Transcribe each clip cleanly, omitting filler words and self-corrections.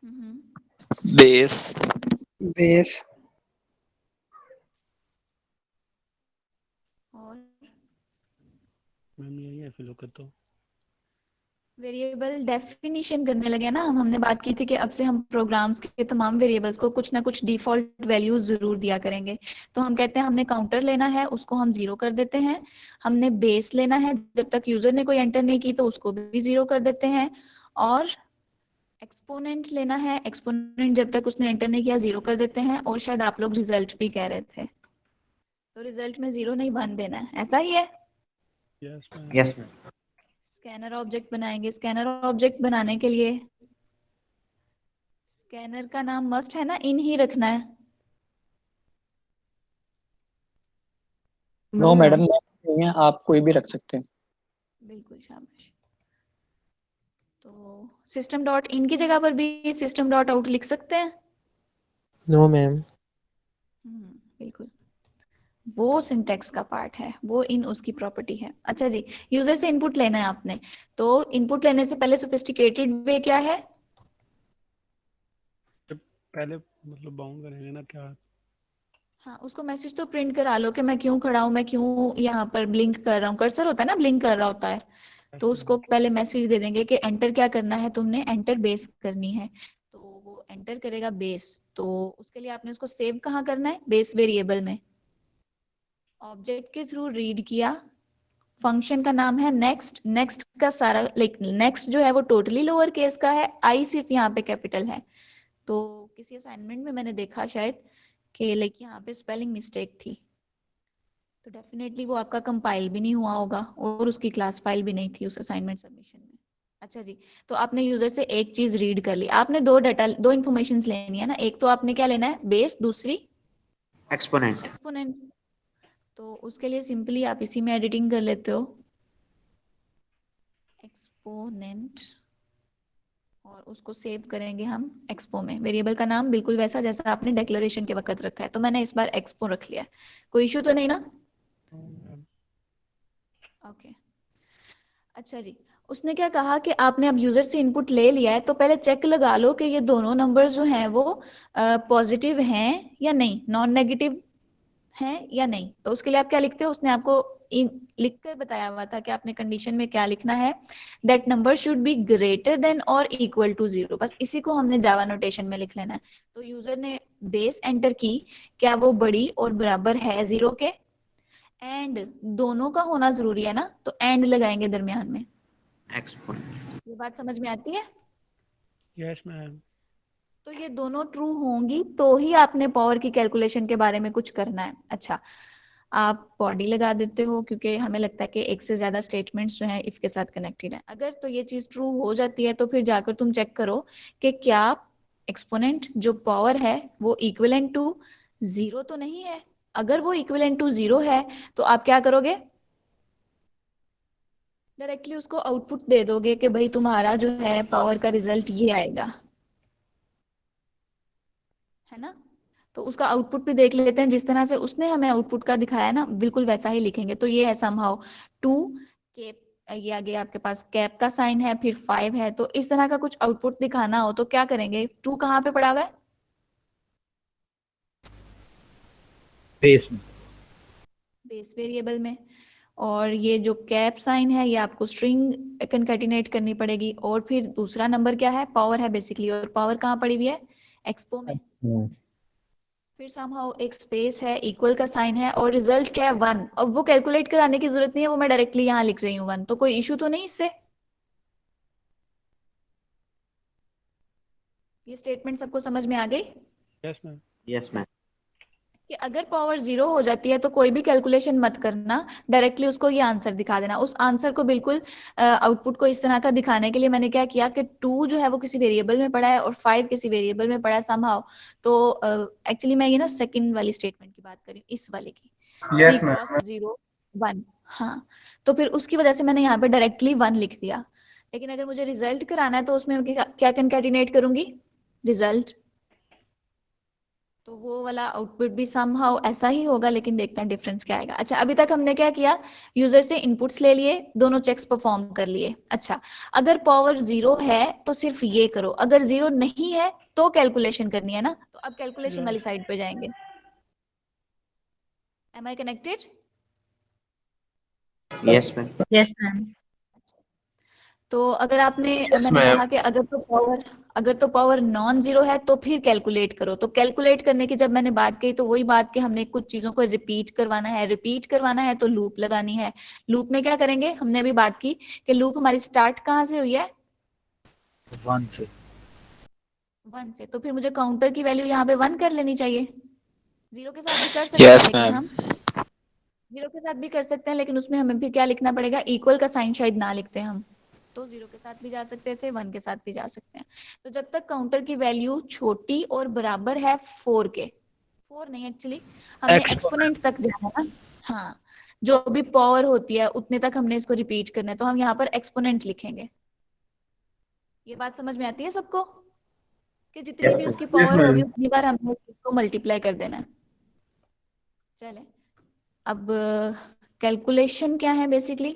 Base base और ma'am यही है फिर लोग तो वेरिएबल डेफिनिशन करने लगे ना हमने बात की थी कि अब से हम प्रोग्राम्स के तमाम वेरिएबल्स को कुछ ना कुछ डिफॉल्ट वैल्यूज जरूर दिया करेंगे। तो हम कहते हैं हमने काउंटर लेना है, उसको हम 0 कर देते हैं। हमने बेस लेना है, जब तक यूजर ने कोई एंटर नहीं की तो उसको भी 0 कर देते हैं। और एक्सपोनेंट लेना है, एक्सपोनेंट जब तक उसने एंटर नहीं किया 0 कर देते हैं। और शायद आप लोग रिजल्ट भी कह रहे थे, तो रिजल्ट में 0 नहीं बन देना है, ऐसा ही है। Yes ma'am. Yes ma'am. Scanner object बनाएंगे। स्कैनर ऑब्जेक्ट बनाने के लिए स्कैनर का नाम मस्ट है ना, इन ही रखना है। नो मैडम नहीं है, आप कोई भी रख सकते हैं। बिल्कुल, शाबाश। तो सिस्टम डॉट इन की जगह पर भी सिस्टम डॉट आउट लिख सकते हैं। No ma'am. बिल्कुल, वो सिंटैक्स का पार्ट है, वो इन उसकी प्रॉपर्टी है। अच्छा जी, यूजर से इनपुट लेना है आपने, तो इनपुट लेने से पहले सोफिस्टिकेटेड वे क्या है? पहले मतलब बाउंड करेंगे ना क्या? हाँ, उसको मैसेज तो प्रिंट करा लो कि मैं क्यों खड़ा हूँ, मैं क्यों यहाँ पर ब्लिंक कर रहा हूँ। कर्सर होता है ना, ब्लिंक कर रहा होता है। तो उसको पहले मैसेज दे देंगे कि एंटर क्या करना है, तुमने एंटर बेस करनी है। तो वो एंटर करेगा बेस। तो उसके लिए आपने उसको सेव कहाँ करना है? बेस वेरिएबल में। ऑब्जेक्ट के थ्रू रीड किया। फंक्शन का नाम है नेक्स्ट। नेक्स्ट का सारा लाइक नेक्स्ट जो है वो टोटली लोअर केस का है, आई सिर्फ यहाँ पे कैपिटल है। तो किसी असाइनमेंट में मैंने देखा शायद कि लाइक यहाँ पे स्पेलिंग मिस्टेक थी, तो डेफिनेटली वो आपका कंपाइल भी नहीं हुआ होगा और उसकी क्लास फाइल भी नहीं थी उस असाइनमेंट सबमिशन में। अच्छा जी, तो आपने यूजर से एक चीज रीड कर ली। आपने दो इन्फॉर्मेशन लेनी है ना, एक तो आपने क्या लेना है? बेस, दूसरी एक्सपोनेंट। एक्सपोनेंट। तो उसके लिए सिंपली आप इसी में एडिटिंग कर लेते हो, एक्सपोनेंट, और उसको सेव करेंगे हम एक्सपो में। वेरिएबल का नाम बिल्कुल वैसा जैसा आपने डिक्लेरेशन के वक्त रखा है, तो मैंने इस बार एक्सपो रख लिया है। कोई इशू तो नहीं ना? ओके। अच्छा जी, उसने क्या कहा कि आपने अब यूजर से इनपुट ले लिया है, तो पहले चेक लगा लो कि ये दोनों नंबर जो हैं वो पॉजिटिव हैं या नहीं, नॉन नेगेटिव हैं या नहीं। तो उसके लिए आप क्या लिखते हो? उसने आपको लिख कर बताया हुआ था कि आपने कंडीशन में क्या लिखना है, that number should be greater than और इक्वल टू 0। बस इसी को हमने जावा नोटेशन में लिख लेना है। तो यूजर ने बेस एंटर की, क्या वो बड़ी और बराबर है 0 के? एंड दोनों का होना जरूरी है ना, तो एंड लगाएंगे दरमियान में। एक्सपोनेंट। ये बात समझ में आती है? Yes ma'am. तो ये दोनों ट्रू होंगी तो ही आपने पावर की कैलकुलेशन के बारे में कुछ करना है। अच्छा, आप बॉडी लगा देते हो क्योंकि हमें लगता है कि एक से ज्यादा स्टेटमेंट्स जो हैं इफ के साथ कनेक्टेड है। अगर तो ये चीज ट्रू हो जाती है तो फिर जाकर तुम चेक करो कि क्या एक्सपोनेंट जो पावर है वो इक्विवेलेंट टू 0 तो नहीं है। अगर वो इक्विवेलेंट टू 0 है तो आप क्या करोगे? डायरेक्टली उसको आउटपुट दे दोगे कि भाई तुम्हारा जो है पावर का रिजल्ट ये आएगा, है ना? तो उसका आउटपुट भी देख लेते हैं, जिस तरह से उसने हमें आउटपुट का दिखाया ना बिल्कुल वैसा ही लिखेंगे। तो ये है समहाउ टू कैप, ये आगे आपके पास कैप का साइन है, फिर 5 है। तो इस तरह का कुछ आउटपुट दिखाना हो तो क्या करेंगे? टू कहाँ पे पड़ा हुआ है? बेस में। बेस वेरिएबल में। और ये जो कैप साइन है ये आपको स्ट्रिंग कंकैटिनेट करनी पड़ेगी। और फिर दूसरा नंबर क्या है? पावर है बेसिकली। और पावर कहाँ पड़ी हुई है? एक्सपो में। फिर समहाउ एक स्पेस है, इक्वल का साइन है, और रिजल्ट क्या है? 1। अब वो कैलकुलेट कराने की जरूरत नहीं है, वो मैं डायरेक्टली यहाँ लिख रही हूँ 1। तो कोई इशू तो नहीं इससे? ये स्टेटमेंट सबको समझ में आ गई? Yes ma'am. Yes ma'am. कि अगर पावर 0 हो जाती है तो कोई भी कैलकुलेशन मत करना, डायरेक्टली उसको ये आंसर दिखा देना। उस आंसर को बिल्कुल आउटपुट को इस तरह का दिखाने के लिए मैंने क्या किया कि 2 जो है वो किसी वेरिएबल में पड़ा है और 5 किसी वेरिएबल में पड़ा है समहाउ। तो एक्चुअली मैं ये ना सेकंड वाली स्टेटमेंट की बात कर रही हूँ, इस वाले की। 3 क्रॉस 0 1। हाँ, तो फिर उसकी वजह से मैंने यहाँ पे डायरेक्टली 1 लिख दिया। लेकिन अगर मुझे रिजल्ट कराना है तो उसमें क्या कंकैटिनेट करूंगी? रिजल्ट। तो वो वाला आउटपुट भी समहाउ ऐसा ही होगा, लेकिन देखते हैं डिफरेंस क्या आएगा। अच्छा, अभी तक हमने क्या किया, यूजर से इनपुट्स ले लिए, दोनों चेक्स परफॉर्म कर लिए। अच्छा, अगर पावर 0 है तो सिर्फ ये करो, अगर 0 नहीं है तो कैलकुलेशन करनी है ना। तो अब कैलकुलेशन वाली साइड पे जाएंगे। Am I connected? Yes, ma'am. Yes, ma'am. तो अगर आपने मैंने कहा कि अगर तो पावर नॉन जीरो है तो फिर कैलकुलेट करो। तो कैलकुलेट करने की जब मैंने बात कही तो वही बात कि हमने कुछ चीजों को रिपीट करवाना है तो लूप लगानी है। लूप में क्या करेंगे, हमने अभी बात की कि लूप हमारी स्टार्ट कहाँ से हुई है, 1 से 1 से। तो फिर मुझे काउंटर की वैल्यू यहाँ पे 1 कर लेनी चाहिए। 0 के साथ भी कर सकते हैं Yes, लेकिन ma'am. हम 0 के साथ भी कर सकते हैं, लेकिन उसमें हमें फिर क्या लिखना पड़ेगा, इक्वल का साइन शायद ना लिखते हैं हम। तो 0 के साथ भी जा सकते थे, 1 के साथ भी जा सकते हैं। तो जब तक काउंटर की वैल्यू छोटी और बराबर है 4 के, 4 नहीं एक्चुअली, हमने एक्सपोनेंट तक जाना है ना। हाँ, जो भी पावर होती है उतने तक हमने इसको रिपीट करना है, तो हम यहाँ पर एक्सपोनेंट लिखेंगे। ये बात समझ में आती है सबको कि जितनी भी उसकी पावर होगी उतनी बार हमने इसको मल्टीप्लाई कर देना है। चले, अब कैलकुलेशन क्या है बेसिकली,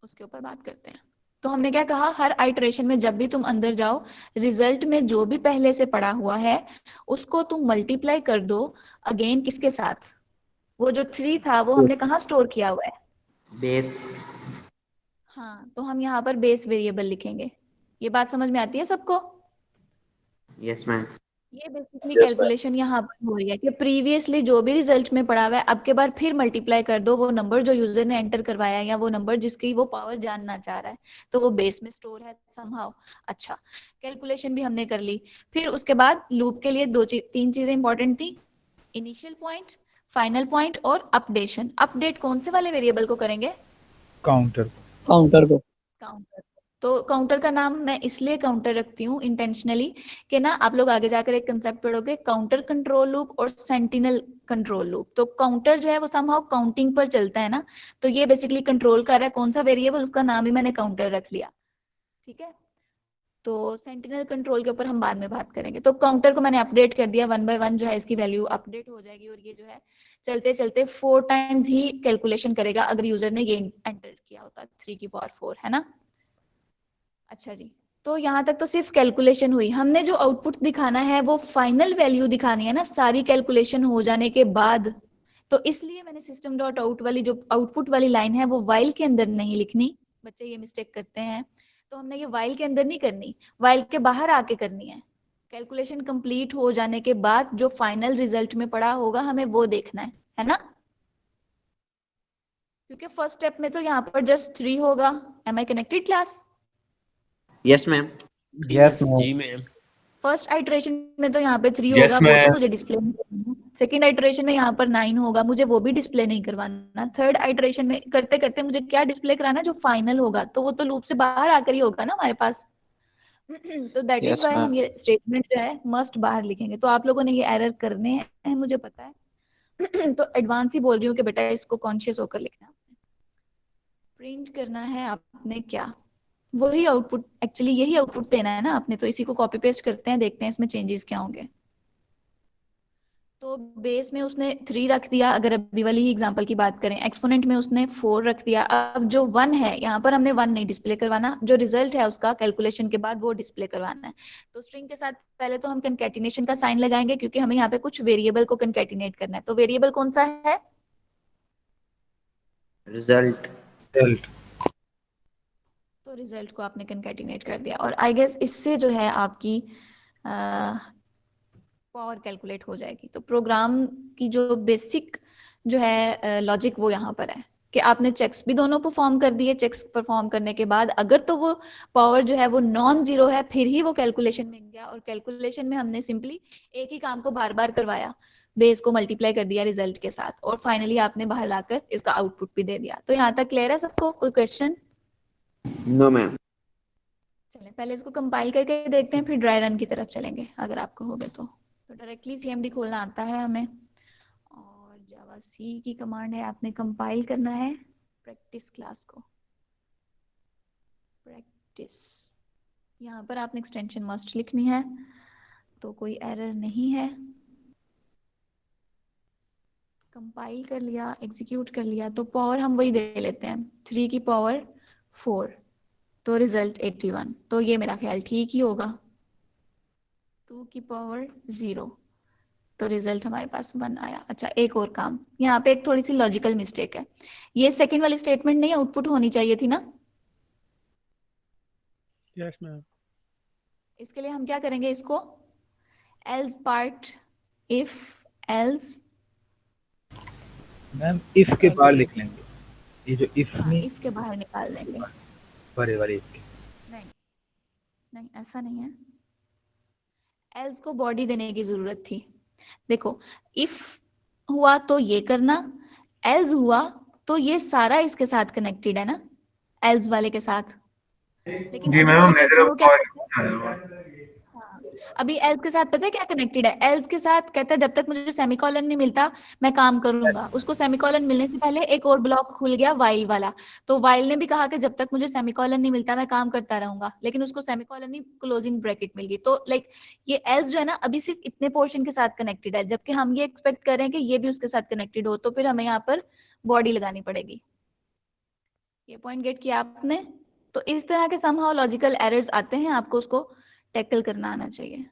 उसके ऊपर बात करते हैं। तो हमने क्या कहा, हर आइटरेशन में जब भी तुम अंदर जाओ, रिजल्ट में जो भी पहले से पड़ा हुआ है उसको तुम मल्टीप्लाई कर दो अगेन किसके साथ, वो जो 3 था वो हमने कहाँ स्टोर किया हुआ है, Base. हाँ। तो हम यहाँ पर बेस वेरिएबल लिखेंगे। ये बात समझ में आती है सबको? Yes, ma'am. ये बेसिकली कैलकुलेशन यहाँ पर हो रही है कि प्रीवियसली जो भी रिजल्ट में पड़ा हुआ है अब के बार फिर मल्टीप्लाई कर दो वो नंबर जो यूजर ने एंटर करवाया है या वो नंबर जिसकी वो पावर जानना चाह रहा है, तो वो बेस में स्टोर है समहाउ। अच्छा, कैलकुलेशन भी हमने कर ली। फिर उसके बाद लूप के लिए 3 चीजें इंपॉर्टेंट थी, इनिशियल पॉइंट, फाइनल पॉइंट और अपडेशन। अपडेट कौन से वाले वेरिएबल को करेंगे, Counter. काउंटर को। काउंटर। तो काउंटर का नाम मैं इसलिए काउंटर रखती हूँ इंटेंशनली कि ना आप लोग आगे जाकर एक कंसेप्ट पढ़ोगे, काउंटर कंट्रोल लूप और सेंटिनल कंट्रोल लूप। तो काउंटर जो है वो समहाउ काउंटिंग पर चलता है ना, तो ये बेसिकली कंट्रोल कर रहा है कौन सा वेरिएबल, उसका नाम ही मैंने काउंटर रख लिया। ठीक है, तो सेंटिनल कंट्रोल के ऊपर हम बाद में बात करेंगे। तो काउंटर को मैंने अपडेट कर दिया, 1 बाय 1 जो है इसकी वैल्यू अपडेट हो जाएगी और ये जो है चलते चलते 4 टाइम्स ही कैलकुलेशन करेगा अगर यूजर ने ये एंटर किया होता, 3 की पावर 4 है ना। अच्छा जी, तो यहाँ तक तो सिर्फ कैलकुलेशन हुई। हमने जो आउटपुट दिखाना है वो फाइनल वैल्यू दिखानी है ना, सारी कैलकुलेशन हो जाने के बाद। तो इसलिए मैंने सिस्टम डॉट आउट वाली जो आउटपुट वाली लाइन है वो वाइल के अंदर नहीं लिखनी, बच्चे ये मिस्टेक करते हैं। तो हमने ये वाइल के अंदर नहीं करनी, वाइल के बाहर आके करनी है। कैलकुलेशन कंप्लीट हो जाने के बाद जो फाइनल रिजल्ट में पड़ा होगा हमें वो देखना है ना। क्योंकि फर्स्ट स्टेप में तो यहाँ पर जस्ट 3 होगा। Am I connected class? Yes, ma'am. Yes, ma'am. जी मैम। फर्स्ट आइटरेशन में तो यहाँ पे 3 Yes, होगा, वो तो ma'am. मुझे डिस्प्ले नहीं करवाना। सेकेंड आइटरेशन में यहाँ पर 9 होगा, मुझे वो भी डिस्प्ले नहीं करवाना। थर्ड आइटरेशन में करते करते मुझे क्या डिस्प्ले कराना है, जो फाइनल होगा, तो वो तो लूप से बाहर आकर ही होगा ना हमारे पास। तो that is Yes, Y ma'am. हम ये स्टेटमेंट जो है मस्ट बाहर लिखेंगे। तो आप लोगों ने ये एरर करने हैं मुझे पता है। तो एडवांस ही बोल रही हूँ कि बेटा इसको कॉन्शियस होकर लिखना है। प्रिंट करना है आपने क्या, वही आउटपुट, एक्चुअली यही आउटपुट देना है ना आपने, तो इसी को कॉपी पेस्ट करते हैं, देखते हैं इसमें चेंजेस क्या होंगे। तो बेस में उसने 3 रख दिया, अगर अभी वाली ही एग्जांपल की बात करें। एक्सपोनेंट में उसने 4 रख दिया। अब जो 1 है यहाँ पर हमने 1 नहीं डिस्प्ले करवाना, जो रिजल्ट है उसका कैलकुलेशन के बाद वो डिस्प्ले करवाना है। तो स्ट्रिंग के साथ पहले तो हम कंकैटिनेशन का साइन लगाएंगे क्योंकि हमें यहाँ पे कुछ वेरिएबल को कंकैटिनेट करना है। तो वेरिएबल कौन सा है, Result. तो रिजल्ट को आपने कंकैटिनेट कर दिया और आई गेस इससे जो है आपकी पावर कैलकुलेट हो जाएगी। तो प्रोग्राम की जो बेसिक जो है लॉजिक वो यहाँ पर है कि आपने चेक्स भी दोनों परफॉर्म कर दिए। चेक्स परफॉर्म करने के बाद अगर तो वो पावर जो है वो नॉन जीरो है फिर ही वो कैलकुलेशन में गया, और कैलकुलेशन में हमने सिंपली एक ही काम को बार बार करवाया, बेस को मल्टीप्लाई कर दिया रिजल्ट के साथ, और फाइनली आपने बाहर लाकर इसका आउटपुट भी दे दिया। तो यहाँ तक क्लियर है सबको, कोई क्वेश्चन? No, ma'am. चलें पहले इसको कंपाइल करके देखते हैं, फिर ड्राई रन की तरफ चलेंगे अगर आपको हो गए तो। डायरेक्टली सीएमडी खोलना आता है हमें, और जावा सी की कमांड है, आपने कंपाइल करना है प्रैक्टिस क्लास को। प्रैक्टिस, यहाँ पर आपने एक्सटेंशन मस्ट लिखनी है, तो कोई एरर नहीं है। कंपाइल कर लिया, एग्जीक्यूट कर लिया, तो पावर हम वही दे लेते हैं 3 की पावर 4, तो रिजल्ट 81। तो ये मेरा ख्याल ठीक ही होगा। 2 की पावर 0, तो रिजल्ट हमारे पास 1 आया। अच्छा, एक और काम, यहाँ पे एक थोड़ी सी लॉजिकल मिस्टेक है। ये सेकंड वाली स्टेटमेंट नहीं आउटपुट होनी चाहिए थी ना? Yes ma'am. इसके लिए हम क्या करेंगे, इसको else part, if else, ma'am if के बाद लिख लेंगे, ये जो इफ हाँ, नहीं, इफ के बाहर निकाल देंगे। बड़े बड़े if के। नहीं नहीं, ऐसा नहीं है, एल्स को बॉडी देने की जरूरत थी। देखो, इफ हुआ तो ये करना, एल्स हुआ तो ये सारा इसके साथ कनेक्टेड है ना, एल्स वाले के साथ। लेकिन जी अभी मैम, वाले केस में मेजर वो क्या पॉइंट करता है? हाँ, अभी एल्स के साथ पता है क्या कनेक्टेड है? एल्स के साथ कहता है जब तक मुझे सेमीकोलन नहीं मिलता मैं काम करूंगा। उसको सेमीकोलन मिलने से पहले एक और ब्लॉक खुल गया वाइल वाला, तो वाइल ने भी कहा कि जब तक मुझे सेमीकोलन नहीं मिलता मैं काम करता रहूंगा, लेकिन उसको सेमीकोलन नहीं क्लोजिंग ब्रैकेट मिल गई। तो लाइक ये एल्स जो है ना अभी सिर्फ इतने पोर्शन के साथ कनेक्टेड है, जबकि हम ये एक्सपेक्ट कर रहे हैं कि ये भी उसके साथ कनेक्टेड हो, तो फिर हमें यहाँ पर बॉडी लगानी पड़ेगी। ये पॉइंट गेट किया आपने? तो इस तरह के समहाउ लॉजिकल एरर्स आते हैं, आपको उसको टैकल करना आना चाहिए।